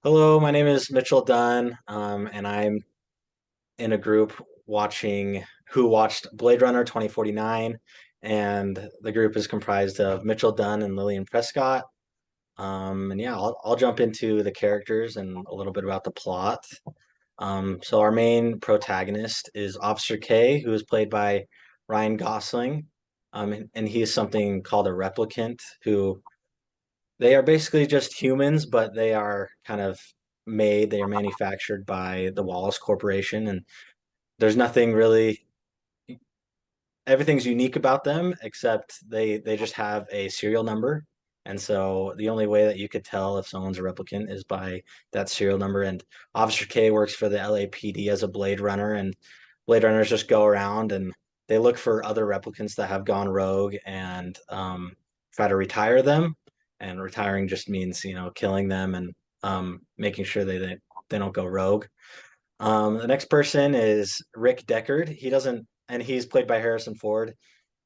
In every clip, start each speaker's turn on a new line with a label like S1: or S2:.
S1: Hello, my name is Mitchell Dunn, and I'm in a group who watched Blade Runner 2049, and the group is comprised of Mitchell Dunn and Lillian Prescott. And yeah, I'll jump into the characters and a little bit about the plot. So our main protagonist is Officer K, who is played by Ryan Gosling, and he is something called a replicant, who they are basically just humans, but they are they are manufactured by the Wallace Corporation, and there's nothing really, everything's unique about them except they just have a serial number. And so the only way that you could tell if someone's a replicant is by that serial number. And Officer K works for the LAPD as a Blade Runner, and Blade Runners just go around and they look for other replicants that have gone rogue and try to retire them. And retiring just means, killing them and making sure they don't go rogue. The next person is Rick Deckard. And he's played by Harrison Ford.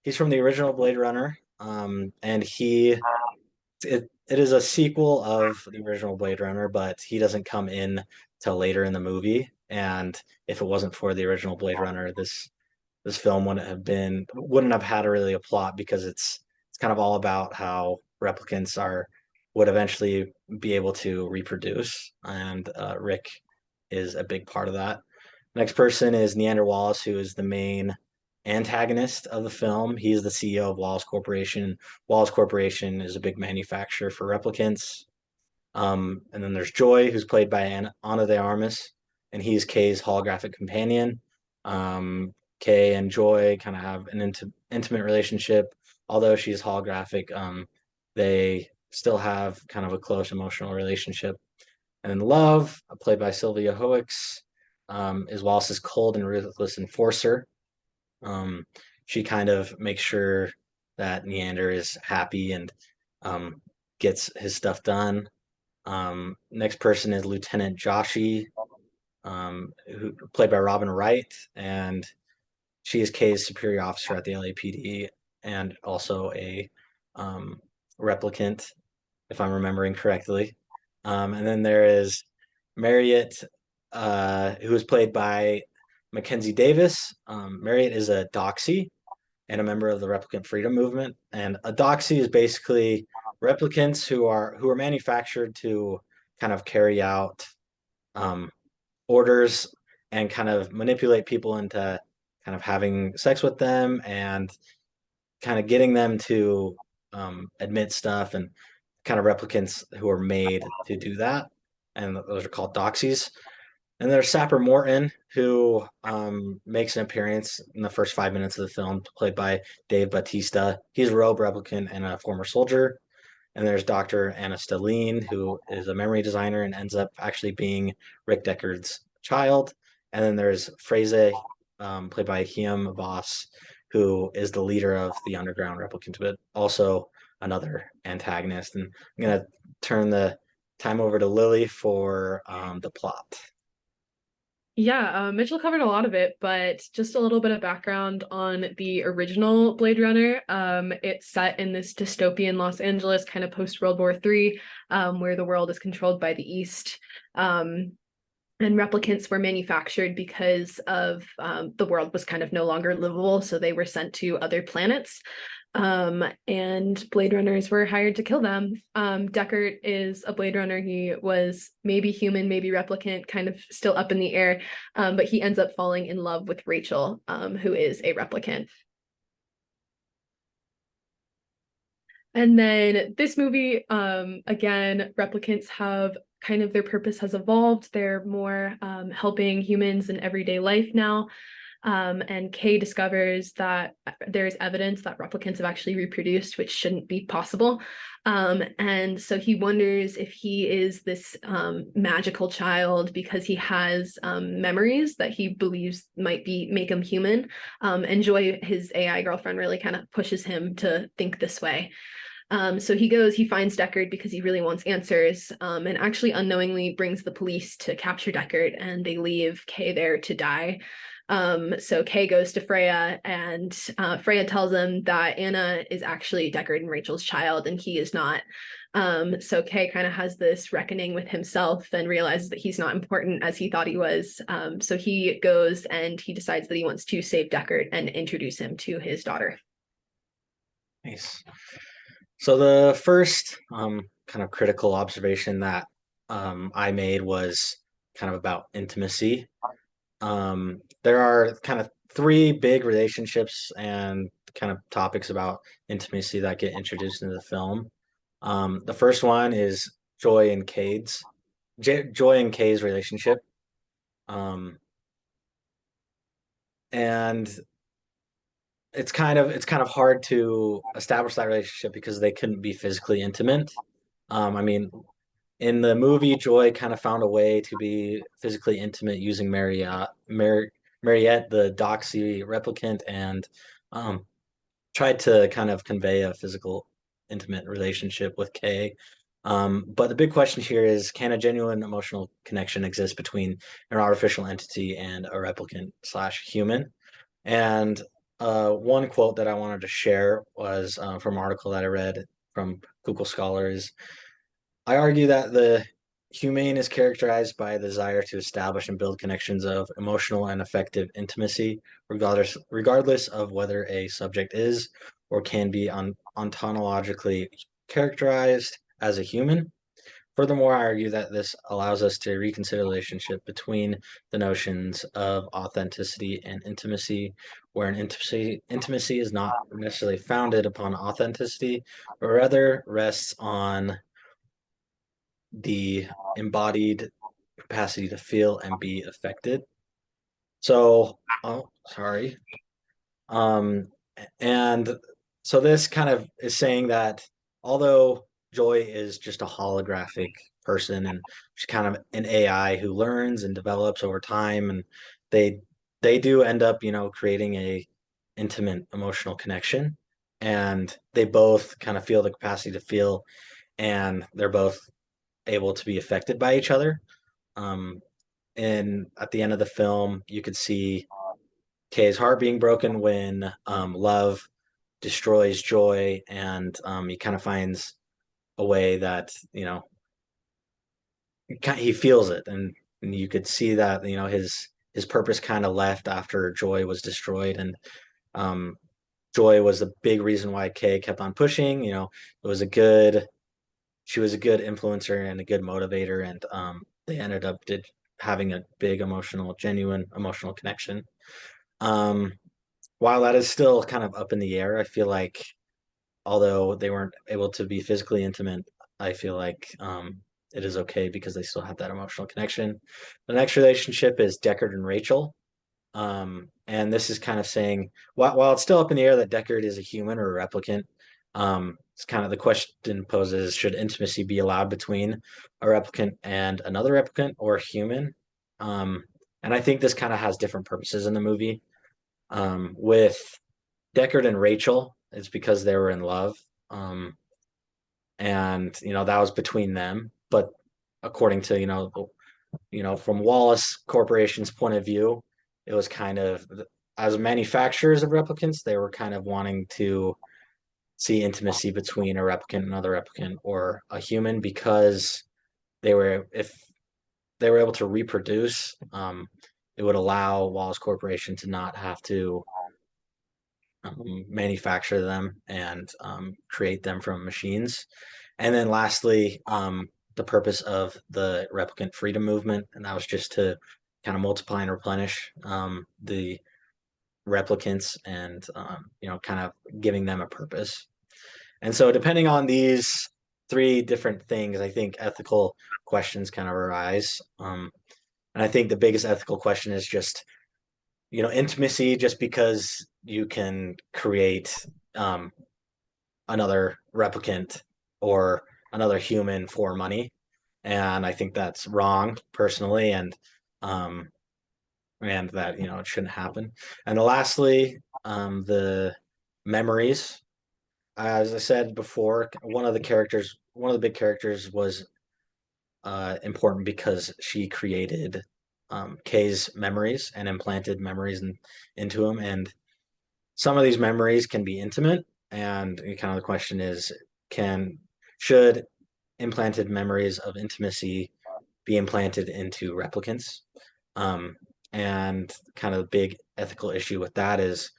S1: He's from the original Blade Runner, and it is a sequel of the original Blade Runner, but he doesn't come in till later in the movie. And if it wasn't for the original Blade Runner, this film wouldn't have had really a plot because it's kind of all about how replicants are would eventually be able to reproduce, and Rick is a big part of that. Next person is Neander Wallace, who is the main antagonist of the film. He's the CEO of Wallace Corporation. Wallace Corporation is a big manufacturer for replicants. And then there's Joy, who's played by Ana de Armas, and he's Kay's holographic companion. Kay and Joy kind of have an intimate relationship. Although she's holographic, they still have kind of a close emotional relationship. And then Love, played by Sylvia Hoeks, is Wallace's cold and ruthless enforcer. Um, she kind of makes sure that Neander is happy and um, gets his stuff done. Next person is Lieutenant Joshi, who played by Robin Wright, and she is Kay's superior officer at the LAPD and also a um, replicant, if I'm remembering correctly. And then there is Marriott, who is played by Mackenzie Davis. Marriott is a doxy and a member of the Replicant Freedom Movement. And a doxy is basically replicants who are manufactured to kind of carry out um, orders and kind of manipulate people into kind of having sex with them and kind of getting them to admit stuff, and kind of replicants who are made to do that. And those are called doxies. And there's Sapper Morton, who makes an appearance in the first 5 minutes of the film, played by Dave Bautista. He's a rogue replicant and a former soldier. And there's Dr. Anna Stelline, who is a memory designer and ends up actually being Rick Deckard's child. And then there's Freyze, played by Hume Voss, who is the leader of the underground replicant, but also another antagonist. And I'm going to turn the time over to Lily for the plot.
S2: Yeah, Mitchell covered a lot of it, but just a little bit of background on the original Blade Runner. It's set in this dystopian Los Angeles, kind of post World War III, where the world is controlled by the East. And replicants were manufactured because of the world was kind of no longer livable, so they were sent to other planets. And Blade Runners were hired to kill them. Deckard is a Blade Runner. He was maybe human, maybe replicant, kind of still up in the air, but he ends up falling in love with Rachel, who is a replicant. And then this movie, again, replicants have kind of their purpose has evolved. They're more helping humans in everyday life now. And Kay discovers that there's evidence that replicants have actually reproduced, which shouldn't be possible. And so he wonders if he is this magical child because he has memories that he believes might make him human. And Joy, his AI girlfriend, really kind of pushes him to think this way. So he finds Deckard because he really wants answers, and actually unknowingly brings the police to capture Deckard, and they leave Kay there to die. So Kay goes to Freya, and Freya tells him that Anna is actually Deckard and Rachel's child, and he is not. So Kay kind of has this reckoning with himself and realizes that he's not important as he thought he was. So he goes and he decides that he wants to save Deckard and introduce him to his daughter.
S1: Nice. So the first kind of critical observation that I made was kind of about intimacy. There are kind of three big relationships and kind of topics about intimacy that get introduced into the film. The first one is Joy and Kay's relationship. Um, and it's kind of hard to establish that relationship because they couldn't be physically intimate. I mean, in the movie, Joy kind of found a way to be physically intimate using Mariette, the Doxy replicant, and um, tried to kind of convey a physical, intimate relationship with Kay. But the big question here is, can a genuine emotional connection exist between an artificial entity and a replicant slash human? And one quote that I wanted to share was from an article that I read from Google Scholars. I argue that the humane is characterized by the desire to establish and build connections of emotional and affective intimacy, regardless of whether a subject is or can be ontologically characterized as a human. Furthermore, I argue that this allows us to reconsider the relationship between the notions of authenticity and intimacy, where an intimacy is not necessarily founded upon authenticity, but rather rests on the embodied capacity to feel and be affected. So, oh, sorry. Um, and so this kind of is saying that although Joy is just a holographic person and she's kind of an AI who learns and develops over time, and they they do end up, creating a intimate emotional connection, and they both kind of feel the capacity to feel, and they're both able to be affected by each other. Um, and at the end of the film, you could see Kay's heart being broken when love destroys joy, and he kind of finds a way that he feels it, and you could see that his purpose kind of left after joy was destroyed, and um, joy was the big reason why Kay kept on pushing. It was a good she was a good influencer and a good motivator, and they ended up having a big genuine emotional connection. Um, while that is still kind of up in the air, I feel like although they weren't able to be physically intimate, I feel like it is okay because they still have that emotional connection. The next relationship is Deckard and Rachel. And this is kind of saying, while it's still up in the air that Deckard is a human or a replicant, it's kind of the question poses, should intimacy be allowed between a replicant and another replicant or human? Um, and I think this kind of has different purposes in the movie. With Deckard and Rachel, it's because they were in love. And that was between them. But according to, from Wallace Corporation's point of view, it was kind of, as manufacturers of replicants, they were kind of wanting to see intimacy between a replicant and another replicant or a human because if they were able to reproduce, it would allow Wallace Corporation to not have to manufacture them and create them from machines. And then lastly, the purpose of the replicant freedom movement, and that was just to kind of multiply and replenish the replicants and kind of giving them a purpose. And so depending on these three different things, I think ethical questions kind of arise. And I think the biggest ethical question is just intimacy, just because you can create um, another replicant or another human for money. And I think that's wrong personally, um, and that it shouldn't happen. And lastly, the memories. As I said before, one of the big characters was important because she created Kay's memories and implanted memories into him. And some of these memories can be intimate. And kind of the question is, can should implanted memories of intimacy be implanted into replicants. Um, and kind of the big ethical issue with that is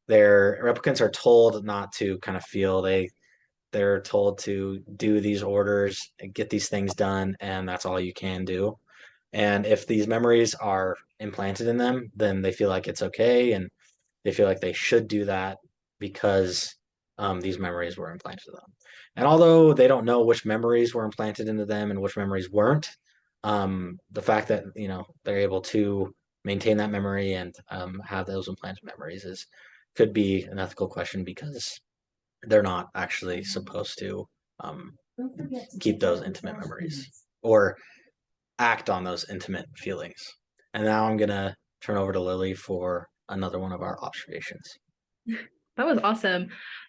S1: their replicants are told not to kind of feel. They're told to do these orders and get these things done, and that's all you can do. And if these memories are implanted in them, then they feel like it's okay, and they feel like they should do that because these memories were implanted in them. And although they don't know which memories were implanted into them and which memories weren't, the fact that they're able to maintain that memory and have those implanted memories is could be an ethical question because they're not actually supposed to um, keep those intimate memories or act on those intimate feelings. And now I'm gonna turn over to Lily for another one of our observations.
S2: That was awesome.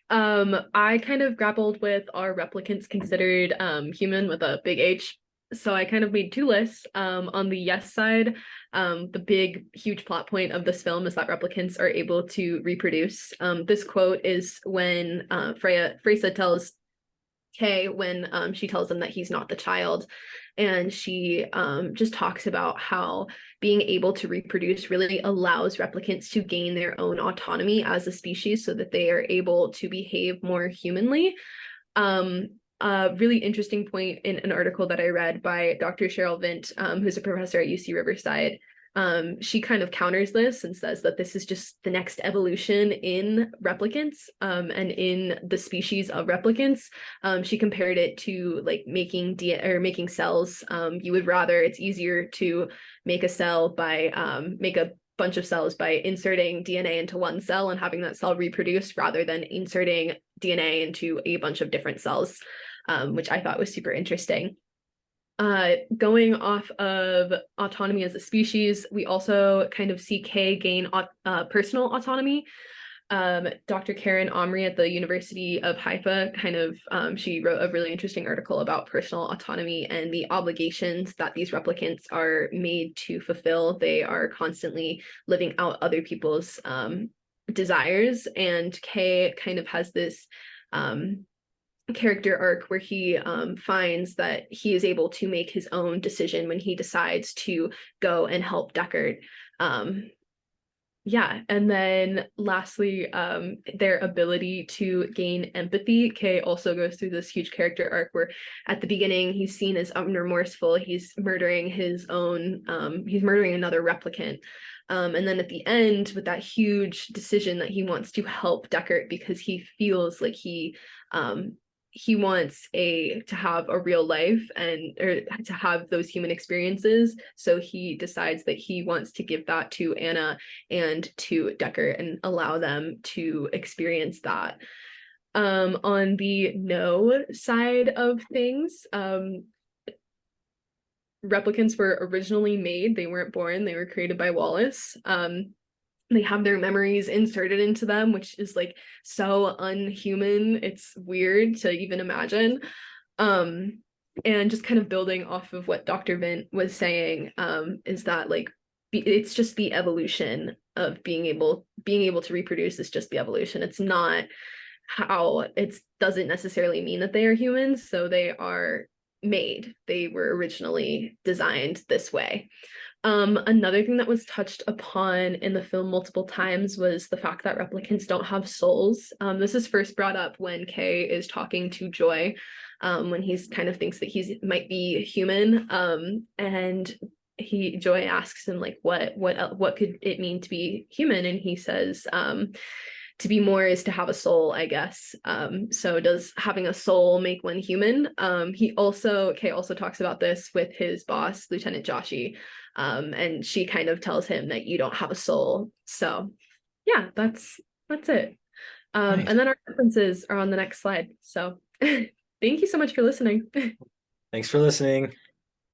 S2: I kind of grappled with are replicants considered human with a big H? So I kind of made two lists. On the yes side, the big, huge plot point of this film is that replicants are able to reproduce. This quote is when Freysa tells Kay when she tells him that he's not the child. And she just talks about how being able to reproduce really allows replicants to gain their own autonomy as a species so that they are able to behave more humanly. A really interesting point in an article that I read by Dr. Cheryl Vint, who's a professor at UC Riverside. She kind of counters this and says that this is just the next evolution in replicants and in the species of replicants. She compared it to like making making cells. You would rather it's easier to make a cell by make a bunch of cells by inserting DNA into one cell and having that cell reproduce rather than inserting DNA into a bunch of different cells, which I thought was super interesting. Going off of autonomy as a species, we also kind of see Kay gain personal autonomy. Dr. Karen Omri at the University of Haifa she wrote a really interesting article about personal autonomy and the obligations that these replicants are made to fulfill. They are constantly living out other people's desires, and Kay kind of has this character arc where he finds that he is able to make his own decision when he decides to go and help Deckard. Yeah, and then lastly, their ability to gain empathy. Kay also goes through this huge character arc where at the beginning he's seen as unremorseful, he's murdering another replicant. And then at the end, with that huge decision that he wants to help Deckard because he feels like he wants to have a real life or to have those human experiences. So he decides that he wants to give that to Anna and to Deckard and allow them to experience that. On the no side of things, replicants were originally made. They weren't born. They were created by Wallace. They have their memories inserted into them, which is like so unhuman. It's weird to even imagine. And just kind of building off of what Dr. Vint was saying, is that like it's just the evolution of being able to reproduce is just the evolution. It's not how it doesn't necessarily mean that they are humans. So they are made. They were originally designed this way. Another thing that was touched upon in the film multiple times was the fact that replicants don't have souls. This is first brought up when Kay is talking to Joy, when he's kind of thinks that he might be human, and Joy asks him like, what could it mean to be human? And he says, to be more is to have a soul, I guess. So does having a soul make one human? Kay also talks about this with his boss, Lieutenant Joshi. And she kind of tells him that you don't have a soul. So yeah, that's it.
S1: Nice.
S2: And then our references are on the next slide. So thank you so much for listening.
S1: Thanks for listening.